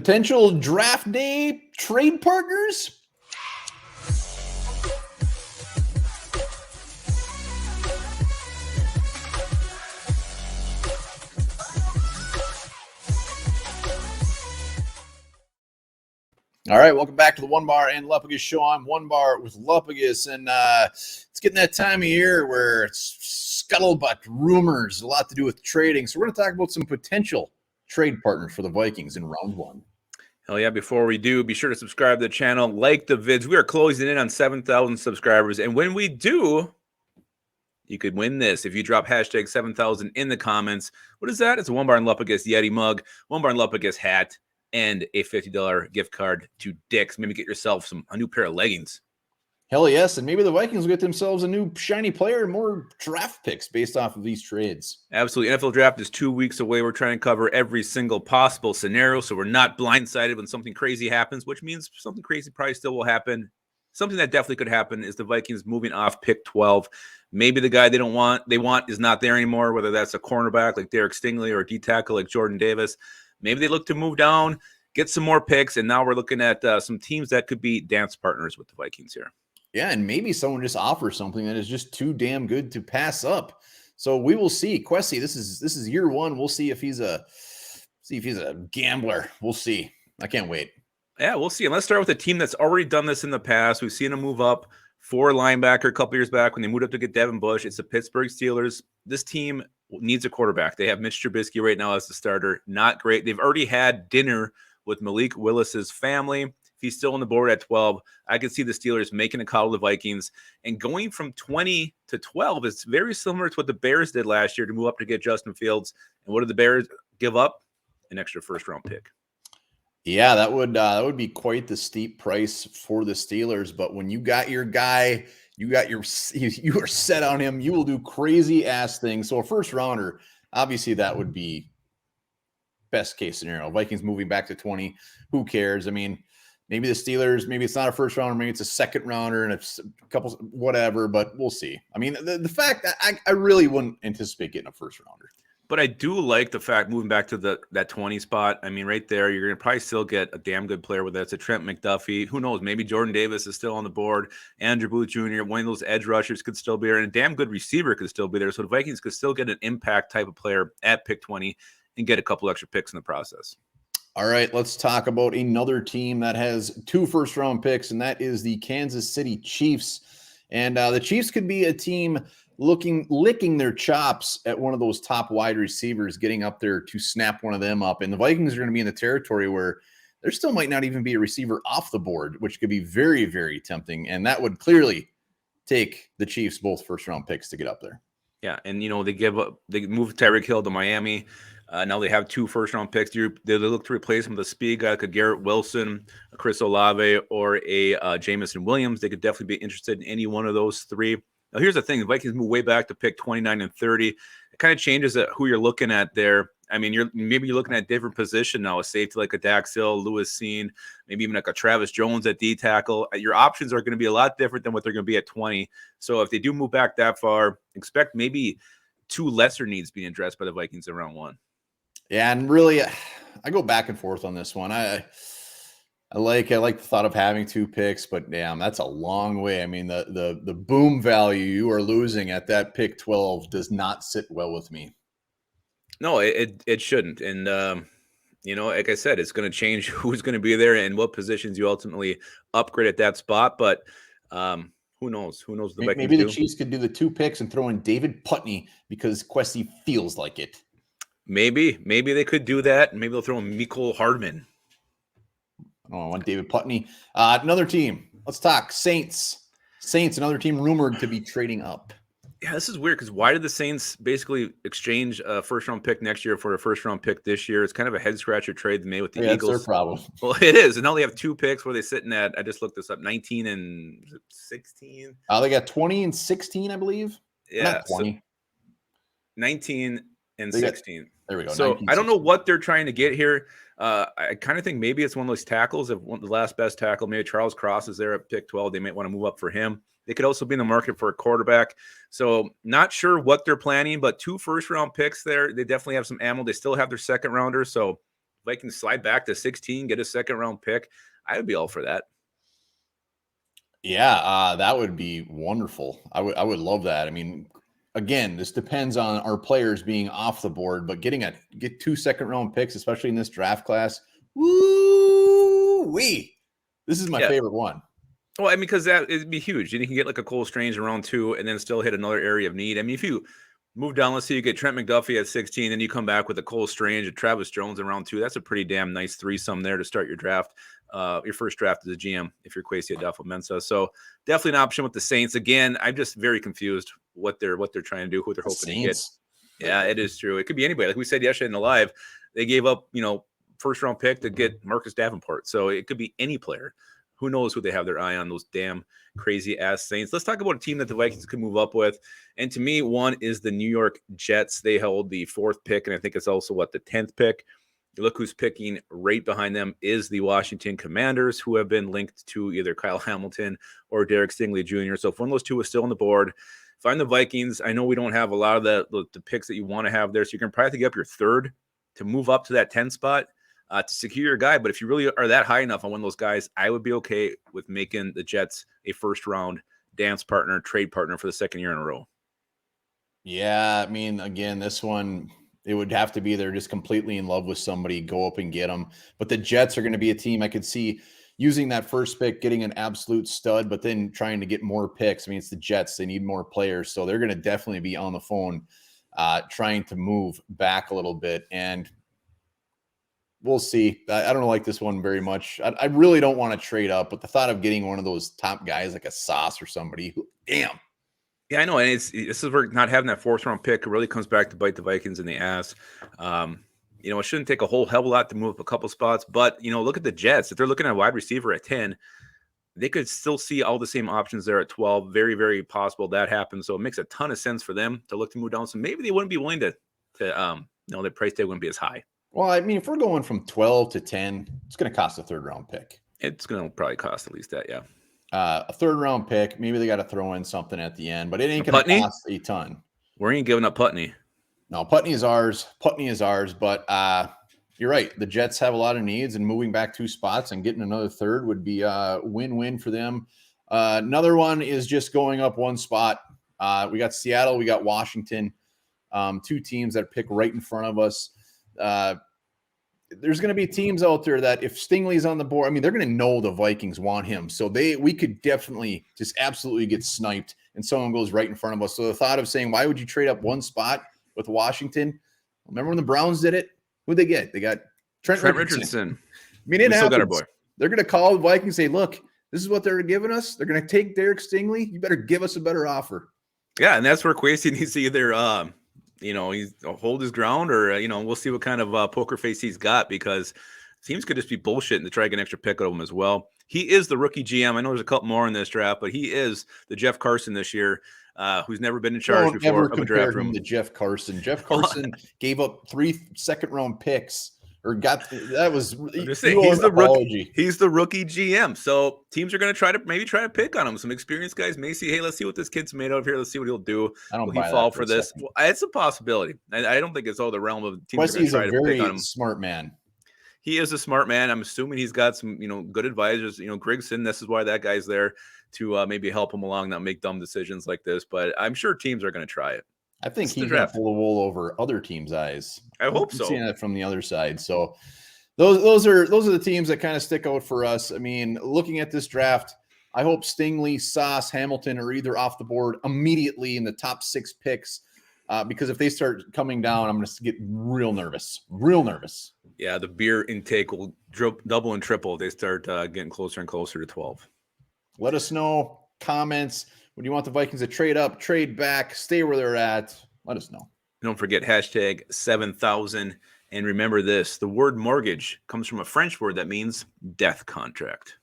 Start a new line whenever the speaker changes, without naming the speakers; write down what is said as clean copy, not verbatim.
Potential draft day trade partners? All right, welcome back to the Onebar and Lupagus show. I'm Onebar with Lupagus, and it's getting that time of year where it's scuttlebutt, rumors, a lot to do with trading. So we're going to talk about some potential trade partners for the Vikings in round one.
Hell yeah, before we do, be sure to subscribe to the channel, like the vids. We are closing in on 7,000 subscribers, and when we do, you could win this if you drop hashtag 7,000 in the comments. What is that? It's a Onebar and Lupagus Yeti mug, Onebar and Lupagus hat, and a $50 gift card to Dick's. Maybe get yourself a new pair of leggings.
Hell yes, and maybe the Vikings will get themselves a new shiny player and more draft picks based off of these trades.
Absolutely. NFL draft is 2 weeks away. We're trying to cover every single possible scenario, so we're not blindsided when something crazy happens, which means something crazy probably still will happen. Something that definitely could happen is the Vikings moving off pick 12. Maybe the guy they want is not there anymore, whether that's a cornerback like Derek Stingley or a D tackle like Jordan Davis. Maybe they look to move down, get some more picks, and now we're looking at some teams that could be dance partners with the Vikings here.
Yeah, and maybe someone just offers something that is just too damn good to pass up. So we will see. Questy, this is year one. We'll see if he's a gambler. We'll see. I can't wait.
Yeah, we'll see. And let's start with a team that's already done this in the past. We've seen them move up for a linebacker a couple years back when they moved up to get Devin Bush. It's the Pittsburgh Steelers. This team needs a quarterback. They have Mitch Trubisky right now as the starter. Not great. They've already had dinner with Malik Willis's family. If he's still on the board at 12, I could see the Steelers making a call to the Vikings. And going from 20 to 12 is very similar to what the Bears did last year to move up to get Justin Fields. And what did the Bears give up? An extra first-round pick.
Yeah, that would be quite the steep price for the Steelers. But when you got your guy, you are set on him. You will do crazy ass things. So a first rounder, obviously, that would be best case scenario. Vikings moving back to 20. Who cares? I mean, maybe the Steelers, maybe it's not a first rounder, maybe it's a second rounder and a couple whatever. But we'll see. I mean, the fact that I really wouldn't anticipate getting a first rounder.
But I do like the fact moving back to that 20 spot. I mean, right there, you're going to probably still get a damn good player, whether it's a Trent McDuffie. Who knows? Maybe Jordan Davis is still on the board. Andrew Booth Jr., one of those edge rushers could still be there, and a damn good receiver could still be there. So the Vikings could still get an impact type of player at pick 20 and get a couple extra picks in the process.
All right, let's talk about another team that has 2 first-round picks, and that is the Kansas City Chiefs. And the Chiefs could be a team licking their chops at one of those top wide receivers, getting up there to snap one of them up. And the Vikings are going to be in the territory where there still might not even be a receiver off the board, which could be very, very tempting. And that would clearly take the Chiefs both first-round picks to get up there.
Yeah, and they moved Tyreek Hill to Miami. Now they have 2 first-round picks. They look to replace him with a speed guy like a Garrett Wilson, a Chris Olave, or a Jamison Williams. They could definitely be interested in any one of those 3. Now, here's the thing. The Vikings move way back to pick 29 and 30. It kind of changes who you're looking at there. I mean, maybe you're looking at a different position now, a safety like a Dax Hill, Lewis Cine, maybe even like a Travis Jones at D tackle. Your options are going to be a lot different than what they're going to be at 20. So if they do move back that far, expect maybe 2 lesser needs being addressed by the Vikings in round 1.
Yeah, and really, I go back and forth on this one. I like the thought of having 2 picks, but damn, that's a long way. I mean, the boom value you are losing at that pick 12 does not sit well with me.
No, it shouldn't. And like I said, it's going to change who's going to be there and what positions you ultimately upgrade at that spot. But who knows? Who knows?
Maybe the Chiefs could do the 2 picks and throw in David Putney because Questy feels like it. Maybe
they could do that. Maybe they'll throw in Mecole Hardman.
I want David Putney. Another team. Let's talk Saints. Saints, another team rumored to be trading up.
Yeah, this is weird because why did the Saints basically exchange a first-round pick next year for a first-round pick this year? It's kind of a head-scratcher trade they made with the Eagles.
That's their problem.
Well, it is. And now they have 2 picks. Where are they sitting at? I just looked this up. 19 and 16.
They got 20 and 16, I believe.
Yeah.
Not 20.
So 19 and 16.
There we go.
So 19, I don't know what they're trying to get here. I kind of think maybe it's one of those tackles, the last best tackle. Maybe Charles Cross is there at pick 12. They might want to move up for him. They could also be in the market for a quarterback. So not sure what they're planning, but 2 first-round picks there. They definitely have some ammo. They still have their second rounder. So Vikings slide back to 16, get a second round pick. I would be all for that.
Yeah, that would be wonderful. I would love that. I mean, again, this depends on our players being off the board, but get 2 second round picks, especially in this draft class. Woo wee. This is my
Yeah.
favorite one.
Well, I mean, because that it'd be huge. And you can get like a Cole Strange in round 2 and then still hit another area of need. I mean, if you move down, let's say you get Trent McDuffie at 16, then you come back with a Cole Strange and Travis Jones in round 2. That's a pretty damn nice threesome there to start your draft. Your first draft as a GM if you're Kwesi Adolfo-Mensah. So definitely an option with the Saints. Again, I'm just very confused what they're trying to do, who they're hoping to get. Yeah, it is true. It could be anybody. Like we said yesterday in the live, they gave up, first round pick to get Marcus Davenport. So it could be any player. Who knows who they have their eye on, those damn crazy ass Saints. Let's talk about a team that the Vikings could move up with. And to me, one is the New York Jets. They held the 4th pick, and I think it's also the 10th pick. You look who's picking right behind them is the Washington Commanders, who have been linked to either Kyle Hamilton or Derek Stingley Jr. So if one of those two is still on the board, if I'm the Vikings, I know we don't have a lot of the picks that you want to have there. So you're going to probably have to get up your 3rd to move up to that 10 spot. To secure your guy. But if you really are that high enough on one of those guys, I would be okay with making the Jets a first-round dance partner, trade partner for the 2nd year in a row.
Yeah, I mean, again, this one, it would have to be they're just completely in love with somebody, go up and get them. But the Jets are going to be a team I could see using that first pick, getting an absolute stud, but then trying to get more picks. I mean, it's the Jets. They need more players. So they're going to definitely be on the phone trying to move back a little bit. And we'll see. I don't like this one very much. I really don't want to trade up, but the thought of getting one of those top guys like a Sauce or somebody, damn.
Yeah, I know. And this is where not having that 4th round pick really comes back to bite the Vikings in the ass. It shouldn't take a whole hell of a lot to move up a couple spots, but look at the Jets. If they're looking at a wide receiver at 10, they could still see all the same options there at 12. Very, very possible that happens. So it makes a ton of sense for them to look to move down. So maybe they wouldn't be willing to their price tag wouldn't be as high.
Well, I mean, if we're going from 12 to 10, it's going to cost a 3rd round pick.
It's going to probably cost at least that, yeah.
A 3rd round pick. Maybe they got to throw in something at the end, but it ain't going to cost a ton.
We ain't giving up Putney.
No, Putney is ours. But you're right. The Jets have a lot of needs, and moving back 2 spots and getting another 3rd would be a win-win for them. Another one is just going up 1 spot. We got Seattle. We got Washington. 2 teams that pick right in front of us. There's going to be teams out there that if Stingley's on the board, I mean, they're going to know the Vikings want him. So we could definitely just absolutely get sniped and someone goes right in front of us. So the thought of saying, why would you trade up 1 spot with Washington? Remember when the Browns did it? Who'd they get? They got Trent Richardson. I mean, it happens. Got our boy. They're going to call the Vikings and say, look, this is what they're giving us. They're going to take Derek Stingley. You better give us a better offer.
Yeah, and that's where Kwesi needs to either he's hold his ground or, we'll see what kind of poker face he's got because teams could just be bullshitting to try to get an extra pick out of him as well. He is the rookie GM. I know there's a couple more in this draft, but he is the Jeff Carson this year, who's never been in charge before of a draft room.
To Jeff Carson. Jeff Carson gave up 3 second-round picks. Or got that was
he's the rookie. He's the rookie GM. So teams are going to try to pick on him. Some experienced guys may see, hey, let's see what this kid's made out of here. Let's see what he'll do. Will he fall for this? Well, it's a possibility. I don't think it's all the realm of teams are going to try to pick on him.
Smart man.
He is a smart man. I'm assuming he's got some, good advisors. Grigson. This is why that guy's there to maybe help him along, not make dumb decisions like this. But I'm sure teams are going to try it.
I think he's going to pull the wool over other teams' eyes.
I hope so.
Seeing that from the other side. So those are the teams that kind of stick out for us. I mean, looking at this draft, I hope Stingley, Sauce, Hamilton are either off the board immediately in the top 6 picks. Because if they start coming down, I'm going to get real nervous.
Yeah, the beer intake will double and triple. They start getting closer and closer to 12.
Let us know. Comments. Would you want the Vikings to trade up, trade back, stay where they're at? Let us know.
Don't forget hashtag 7,000. And remember this, the word mortgage comes from a French word that means death contract.